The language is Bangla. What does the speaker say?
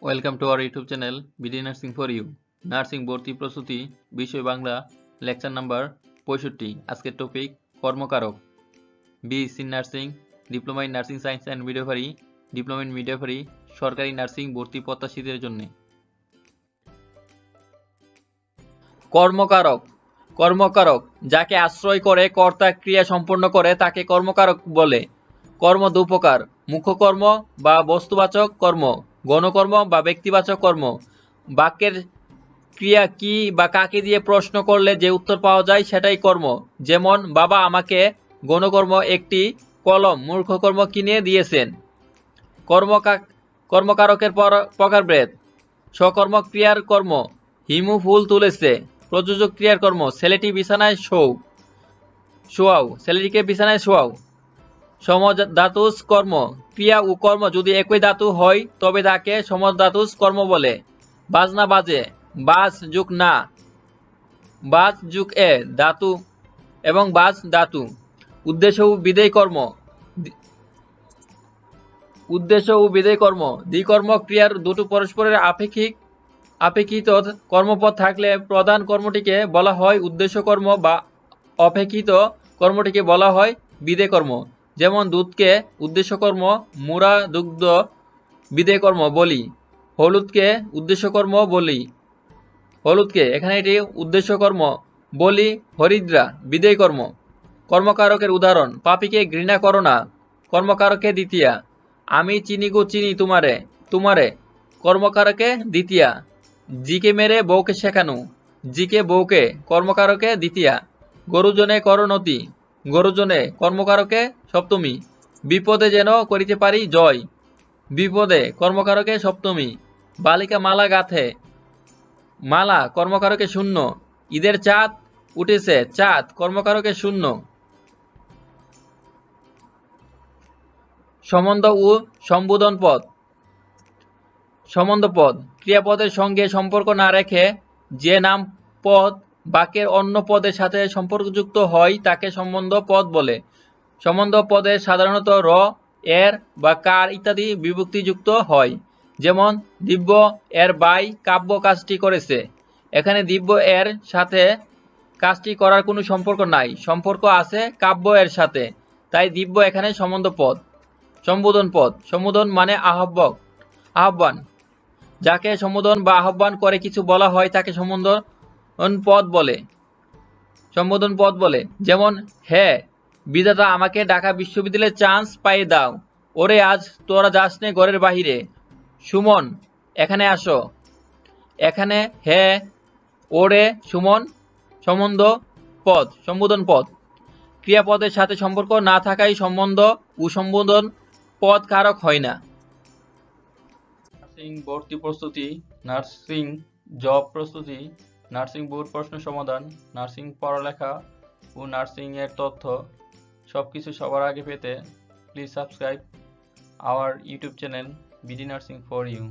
Welcome to our YouTube channel BD nursing for you. Nursing ভর্তি প্রস্তুতি বিষয় বাংলা, লেকচার নাম্বার 65। আজকের টপিক কর্মকারক। BSc nursing, diploma in nursing science and midwifery, diploma in midwifery সরকারি নার্সিং ভর্তি প্রত্যাশীদের জন্য। কর্মকারক। কর্মকারক যাকে আশ্রয় করে কর্তা ক্রিয়া সম্পন্ন করে তাকে কর্মকারক বলে। কর্ম দু প্রকার: মুখ্য কর্ম বা বস্তুবাচক কর্ম, গণকর্ম বা ব্যক্তিবাচক কর্ম। বাক্যের ক্রিয়া কি বা কাকে দিয়ে প্রশ্ন করলে যে উত্তর পাওয়া যায় সেটাই কর্ম। যেমন, বাবা আমাকে গণকর্ম একটি কলম মূর্খকর্ম কিনে দিয়েছেন। কর্মকারকের প্রকারভেদ: সকর্ম ক্রিয়ার কর্ম, হিমু ফুল তুলেছে। প্রযোজক ক্রিয়ার কর্ম, ছেলেটি বিছানায় শোয়াও, ছেলেটিকে বিছানায় শোয়াও। সমধাতুজ কর্ম, ক্রিয়া ও কর্ম যদি একই ধাতু হয় তবে তাকে সমধাতুজ কর্ম বলে। বাজনা বাজে, বাজ যুগ না, বাজ যুগ এ ধাতু এবং বাজ ধাতু। উদ্দেশ্য ও বিধেয় কর্ম, উদ্দেশ্য ও বিধেয় কর্ম দ্বিকর্ম ক্রিয়ার দুটো পরস্পরের আপেক্ষিত কর্মপদ থাকলে প্রধান কর্মটিকে বলা হয় উদ্দেশ্য কর্ম বা অপেক্ষিত কর্মটিকে বলা হয় বিধেয় কর্ম। যেমন, দুধকে উদ্দেশ্য কর্ম মুরা দুগ্ধ বিধেয় কর্ম বলি, হলুদকে উদ্দেশ্য কর্ম বলি হলুদকে, এখানে এটি উদ্দেশ্য কর্ম বলি হরিদ্রা বিধেয় কর্ম। কর্মকারকের উদাহরণ: পাপীকে ঘৃণা করো না, কর্মকারকে দ্বিতীয়া। আমি চিনি গো চিনি তোমারে, তোমারে কর্মকারকে দ্বিতীয়া। জিকে মেরে বউকে শেখানো, জিকে বউকে কর্মকারকে দ্বিতীয়া। গরুজনে করণতি, গরুজনে কর্মকারকে সপ্তমী। বিপদে যেন করিতে পারি জয়, বিপদে কর্মকারকে সপ্তমী। বালিকা মালা গাথে, মালা কর্মকারকে শূন্য। ঈদের চাঁদ উঠেছে, চাঁদ কর্মকারকে শূন্য। সম্বন্ধ ও সম্বোধন পদ। সম্বন্ধ পদ ক্রিয়াপদের সঙ্গে সম্পর্ক না রেখে যে নাম পদ বাক্যের অন্য পদের সাথে সম্পর্কযুক্ত হয় তাকে সম্বন্ধ পদ বলে। সম্বন্ধ পদে সাধারণত র, এর বা কার ইত্যাদি বিভক্তিযুক্ত হয়। যেমন, দিব্য এর বাই কাব্য কাজটি করেছে। এখানে দিব্য এর সাথে কাজটি করার কোনো সম্পর্ক নাই, সম্পর্ক আছে কাব্য এর সাথে, তাই দিব্য এখানে সম্বন্ধ পদ। সম্বোধন পদ, সম্বোধন মানে আহ্বান। যাকে সম্বোধন বা আহ্বান করে কিছু বলা হয় তাকে সম্বোধন পদ বলে। যেমন, হে বিধাতা আমাকে ঢাকা বিশ্ববিদ্যালয়ে চান্স পাইয়ে দাও। ওরে আজ তোরা যাস নে ঘরের বাহিরে। সুমন এখানে আসো। এখানে হে, ওরে, সুমন সম্বোধন পদ। ক্রিয়াপদের সাথে সম্পর্ক না থাকায় সম্বন্ধ ও সম্বোধন পদ কারক হয় না। নার্সিং ভর্তি প্রস্তুতি, নার্সিং জব প্রস্তুতি, নার্সিং বোর্ড প্রশ্ন সমাধান, নার্সিং পড়ালেখা ও নার্সিং এর তথ্য সবকিছু সবার আগে পেতে please subscribe our YouTube channel BD nursing for you.